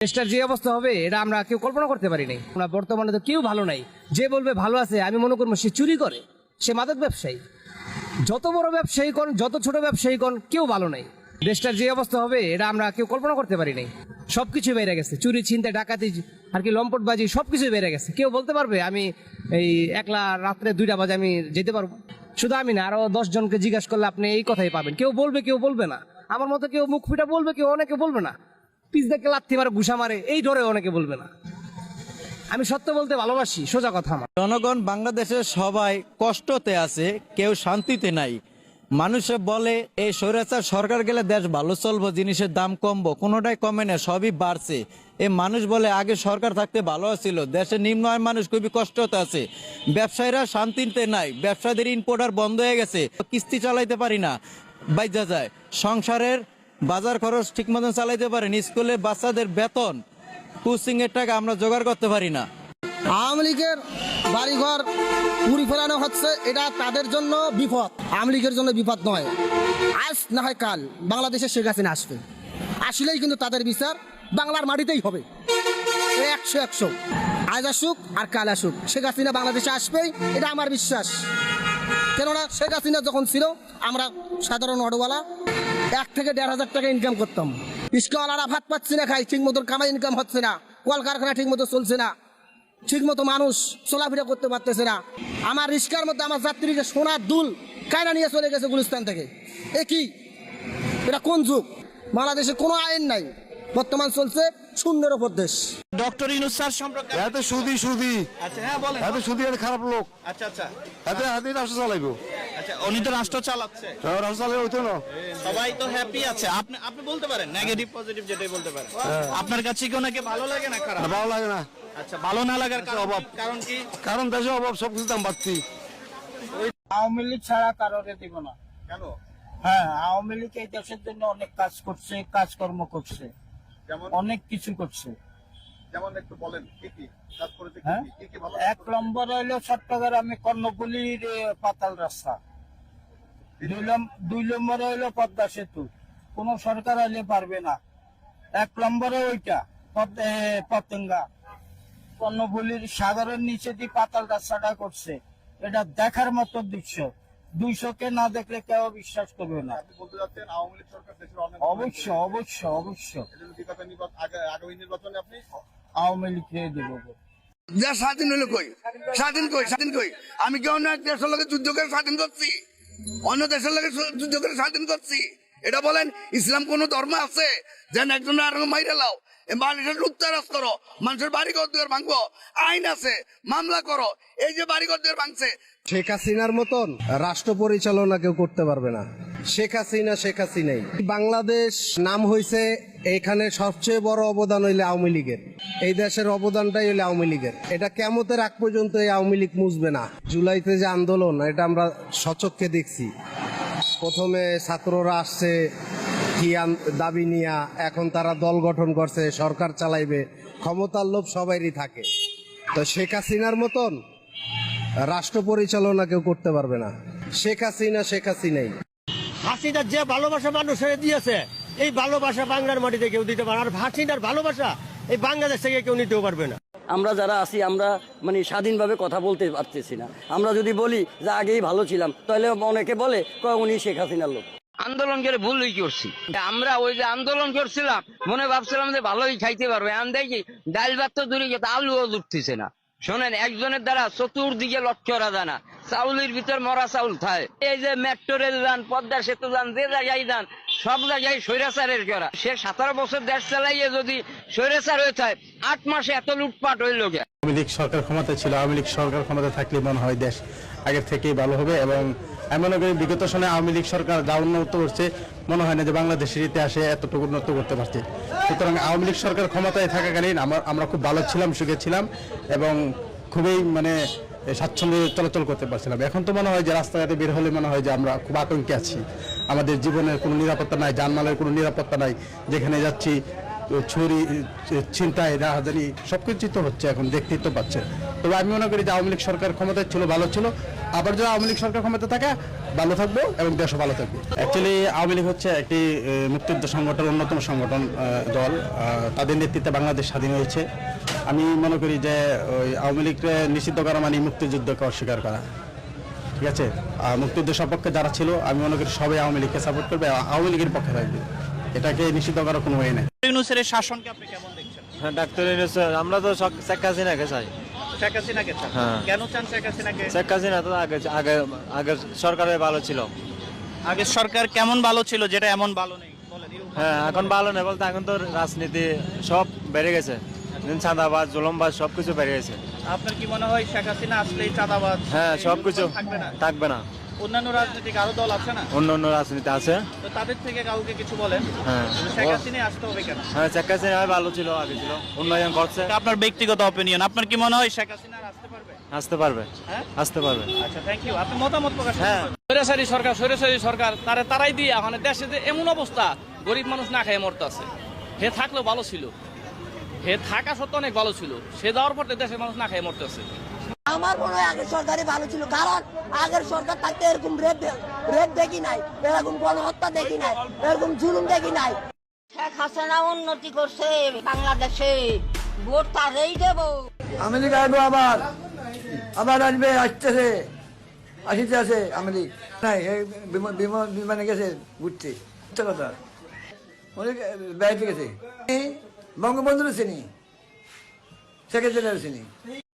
দেশটার যে অবস্থা হবে এটা আমরা কেউ কল্পনা করতে পারি নাই। আমরা বর্তমানে তো কেউ ভালো নাই। যে বলবে ভালো আছে, আমি মনে করবো সে চুরি করে, সে মাদক ব্যবসায়ী। যত বড় ব্যবসায়ী কোন, যত ছোট ব্যবসায়ী কোন, কেউ ভালো নাই। দেশটার যে অবস্থা হবে এটা আমরা কেউ কল্পনা করতে পারি নাই। সবকিছু বেড়ে গেছে, চুরি ছিনতাই ডাকাতি আর কি লম্পটবাজি সবকিছু বেড়ে গেছে। কেউ বলতে পারবে আমি এই একলা রাত্রে 2টা বাজে আমি যেতে পারবো? শুধু আমি না, আরো 10 জনকে জিজ্ঞাসা করলে আপনি এই কথাই পাবেন। কেউ বলবে, কেউ বলবে না। আমার মতো কেউ মুখ ফিটা বলবে, কেউ অনেকে বলবে না। পিস দেখে লাথি মারে, ঘুষা মারে, এই ডরে অনেকে বলবে না। আমি সত্য বলতে ভালোবাসি, সোজা কথা আমার। জনগণ বাংলাদেশের সবাই কষ্টতে আছে, কেউ শান্তিতে নাই। মানুষে বলে এই স্বৈরাচার সরকার গেলে দেশ ভালো চলবো, জিনিসের দাম কমবো, কোনোটাই কমে না, সবই বাড়ছে। এই মানুষ বলে আগে সরকার থাকতে ভালো ছিল, দেশের নিম্ন আয়ের মানুষ খুবই কষ্টতে আছে, ব্যবসায়ীরা শান্তিতে নাই, ব্যবসায়ীদের ইম্পোর্টার বন্ধ হয়ে গেছে, কিস্তি চালাইতে পারি না, বাইজা যায়, সংসারের বাজার খরচ ঠিক মতন চালাইতে পারেন, স্কুলে বাচ্চাদের বেতন, কোচিং এর টাকা আমরা জোগাড় করতে পারি না। আওয়ামী লীগের বাড়িঘর উড়ি ফেরানো হচ্ছে, এটা তাদের জন্য বিপদ, আওয়ামী লীগের জন্য বিপদ নয়। আজ না হয় কাল বাংলাদেশে শেখ হাসিনা আসবে, আসলেই কিন্তু তাদের বিচার বাংলার মাটিতেই হবে। 100 আজ আসুক আর কাল আসুক, শেখ হাসিনা বাংলাদেশে আসবেই, এটা আমার বিশ্বাস। কেননা শেখ হাসিনা যখন ছিল আমরা সাধারণ অটোওয়ালা 1 থেকে 1,500 টাকা ইনকাম করতাম। রিক্সাওয়ালারা ভাত পাচ্ছে না, খাই ঠিক মতো, কামাই ইনকাম হচ্ছে না, কলকারখানা ঠিক মতো চলছে না, ঠিক মতো মানুষ চলাফেরা করতে পারতেছে না। আমার রিক্সার মধ্যে আমার যাত্রীকে সোনার দুল কায়না নিয়ে চলে গেছে গুলিস্তান থেকে। এ কি, এটা কোন যুগ? বাংলাদেশে কোনো আইন নাই, বর্তমান চলছে শূন্যের ওপর দেশ। ডক্টর ইউনূস স্যার সম্পর্কে এত সুদি আচ্ছা হ্যাঁ বলেন। এত সুদি এর খারাপ লোক, আচ্ছা আচ্ছা এত হাতে রাষ্ট্র চালাইবো। আচ্ছা উনি তো রাষ্ট্র চালাচ্ছে, রাষ্ট্র চালাই হইতো না। সবাই তো হ্যাপি আছে। আপনি আপনি বলতে পারেন নেগেটিভ পজিটিভ যেটাই বলতে পারেন। আপনার কাছে কি ওনাকে ভালো লাগে না খারাপ? ভালো লাগে না। আচ্ছা ভালো না লাগার অভাব। কারণ কি? কারণ দেশে অভাব, সবকিছু দাম বাড়তি। আওয়ামী লীগ ছাড়া কারোরে দিব না। কেন? হ্যাঁ, আওয়ামী লীগ এই দেশের জন্য অনেক কাজ করছে, কাজকর্ম করছে, যেমন অনেক কিছু করছে। যেমন একটু বলেন কি কি কাজ করেছে, হ্যাঁ, কি কি ভালো 1 নম্বর হইলো চট্টগ্রামে কর্ণফুলীর পাতাল রাস্তা, 2 নম্বর হইলো পদ্মা সেতু, কোন সরকার হইলে পারবে না। 1 নম্বরে ওইটা পতেঙ্গা কর্ণফুলীর সাগরের নিচে দিয়ে পাতাল রাস্তাটা করছে, এটা দেখার মতো দৃশ্য। 200 কে না দেখলে কেউ বিশ্বাস করবে না। আপনি বলতে যাচ্ছেন আওয়ামী লীগ সরকার দেশের অনেক অবশ্য এজন্য বিগত আগামী নির্বাচনে আপনি আওয়ামী লীগকে দেবো। দেশ স্বাধীন হলো কই? স্বাধীন কই? আমি কি অন্য এক দেশের লোকের যুদ্ধ করে স্বাধীন করছি? অন্য দেশের লোকের যুদ্ধ করে স্বাধীন করছি? এটা বলেন, ইসলাম কোন ধর্ম আছে যেন একজন আর মাইরে লাও, মানুষের লুপ্তারাজ করো, মানুষের বাড়িঘর দুয়ার ভাঙবো, আইন আছে, মামলা করো। এই যে বাড়িঘর দুয়ার ভাঙছে, শেখ হাসিনার মতন রাষ্ট্র পরিচালনা কেউ করতে পারবে না। শেখ হাসিনাই। বাংলাদেশ নাম হয়েছে, এখানে সবচেয়ে বড় অবদান হইলে আওয়ামী লীগের। এই দেশের অবদানটাই হইলে আওয়ামী লীগের। এটা কেমতের আগ পর্যন্ত এই আওয়ামী লীগ মুছবে না। জুলাইতে যে আন্দোলন, এটা আমরা সচক্ষে দেখছি। প্রথমে ছাত্ররা আসছে কি দাবি নিয়া, এখন তারা দল গঠন করছে, সরকার চালাইবে, ক্ষমতার লোভ সবারই থাকে। তো শেখ হাসিনার মতন রাষ্ট্র পরিচালনা কেউ করতে পারবে না। শেখ হাসিনাই। হাসিনার যে ভালোবাসা মানুষের দিয়েছে, এই ভালোবাসা বাংলার মাটিতে কেউ দিতে পারে, আর হাসিনার ভালোবাসা এই বাংলাদেশ থেকে কেউ নিতেও পারবে না। আমরা যারা আছি, আমরা মানে স্বাধীনভাবে কথা বলতে পারতেছি না। আমরা যদি বলি যে আগেই ভালো ছিলাম, তাহলে অনেকে বলে উনি শেখ হাসিনার লোক। আন্দোলন করে ভুলই করছি আমরা। ওই যে আন্দোলন করছিলাম, মনে ভাবছিলাম যে ভালোই খাইতে পারবে, আমি দেখি ডাল ভাত তো দূরে গেছে, আলুও জুটতেছে না। শোনেন, একজনের দ্বারা চতুর্দিকে লক্ষ্য করা যায় না, চাউলের ভিতর মরা চাউল খায়। এই যে মেট্রো রেল যান, পদ্মা সেতু যান, যে জায়গায় যান, সব জায়গায় স্বৈরাচারের করা। সে 17 বছর দেশ চালাইয়ে যদি স্বৈরাচার হয়ে থাকে, 8 মাসে এত লুটপাট হইল গে। আওয়ামী লীগ সরকার ক্ষমতায় ছিল, আওয়ামী লীগ সরকার ক্ষমতা থাকলে মনে হয় দেশ আগের থেকেই ভালো হবে। এবং আমি মনে করি বিগত সময়ে আওয়ামী লীগ সরকার যা উন্নত করছে, মনে হয় না যে বাংলাদেশের ইতিহাসে এতটুকু উন্নত করতে পারছে। সুতরাং আওয়ামী লীগ সরকার ক্ষমতায় থাকাকালীন আমরা খুব ভালো ছিলাম, সুখে ছিলাম এবং খুবই মানে স্বাচ্ছন্দ্যে চলাচল করতে পারছিলাম। এখন তো মনে হয় যে রাস্তাঘাটে বের হলে মনে হয় যে আমরা খুব আতঙ্কে আছি, আমাদের জীবনের কোনো নিরাপত্তা নাই, জানমালের কোনো নিরাপত্তা নাই। যেখানে যাচ্ছি ছুরি, ছিনতাই, রাহাজানি সবকিছু তো হচ্ছে, এখন দেখতেই তো পাচ্ছে। তবে আমি মনে করি যে আওয়ামী লীগ সরকার ক্ষমতায় ছিল, ভালো ছিল। আবার যদি আওয়ামী লীগ সরকার ক্ষমতা থাকে, ভালো থাকবো এবং দেশও ভালো থাকবে। অ্যাকচুয়ালি আওয়ামী লীগ হচ্ছে একটি মুক্তিযুদ্ধ সংগঠন, অন্যতম সংগঠন দল। তাদের নেতৃত্বে বাংলাদেশ স্বাধীন হয়েছে। আমি মনে করি যে ওই আওয়ামী লীগকে নিষিদ্ধ করা মানে মুক্তিযুদ্ধকে অস্বীকার করা। ঠিক আছে, মুক্তিযুদ্ধের সপক্ষে যারা ছিল আমি মনে করি সবাই আওয়ামী লীগকে সাপোর্ট করবে, আওয়ামী লীগের পক্ষে থাকবে। এটাকে নিষিদ্ধ করার কোনো ওয়ে নেই। ইউনূসের শাসনকে আপনি কেমন দেখছেন? হ্যাঁ, ডাক্তার ইউনূস, আমরা তো শেখ হাসিনাকে চাই। শেখ হাসিনাকে চান? হ্যাঁ। কেন চান শেখ হাসিনাকে? শেখ হাসিনা তো আগে সরকারের ভালো ছিল। আগের সরকার কেমন ভালো ছিল যেটা এমন ভালো নেই বলেন? হ্যাঁ, এখন ভালো নেই বলতে এখন তো রাজনীতি সব বেড়ে গেছে, চাঁদাবাজ জুলুমবাজ সবকিছু বেড়ে গেছে। আপনার কি মনে হয় শেখ হাসিনা আসলেই চাঁদাবাজ হ্যাঁ, এগুলো সবকিছু থাকবে না? না। অন্যান্য রাজনৈতিক আরো দল আছে না? অন্য রাজনীতি আছে। তো তাদের থেকে কাউকে কিছু বলেন। হ্যাঁ, শেখ হাসিনা আসতে হবে কেন? হ্যাঁ, শেখ হাসিনা ভালো ছিল, আগে ছিল, উন্নয়ন করছে। আপনার ব্যক্তিগত অপিনিয়ন, আপনার কি মনে হয় শেখ হাসিনা আসতে পারবে? আসতে পারবে, হ্যাঁ আসতে পারবে। আচ্ছা, থ্যাংক ইউ। আপনি মতামত প্রকাশ করুন। হ্যাঁ, স্বৈরাচারী সরকার তারাই দিয়ে মানে দেশে যে এমন অবস্থা, গরিব মানুষ না খেয়ে মরতেছে। হে থাকলেও ভালো ছিল, হে থাকা সত্ত্বেও অনেক ভালো ছিল, সে যাওয়ার পর দেশের মানুষ না খেয়ে মরতেছে। আমার মনে হয় আগের সরকারই ভালো ছিল, কারণ আগের সরকার থাকতে এরকম রেপ দেখি নাই, এরকম গণহত্যা দেখি নাই, এরকম জুলুম দেখি নাই। শেখ হাসিনা উন্নতি করছে বাংলাদেশে, ভোট তারেই দেব। আমেরিকা আসবো, আবার আসবে, আসিতে আছে আমেরিকা নাই, বিমানে গেছে ঘুরতে। কথা অনেক বেড়াইতে গেছে, বঙ্গবন্ধুরও চিনি, শেখ হাসিনারও চিনি।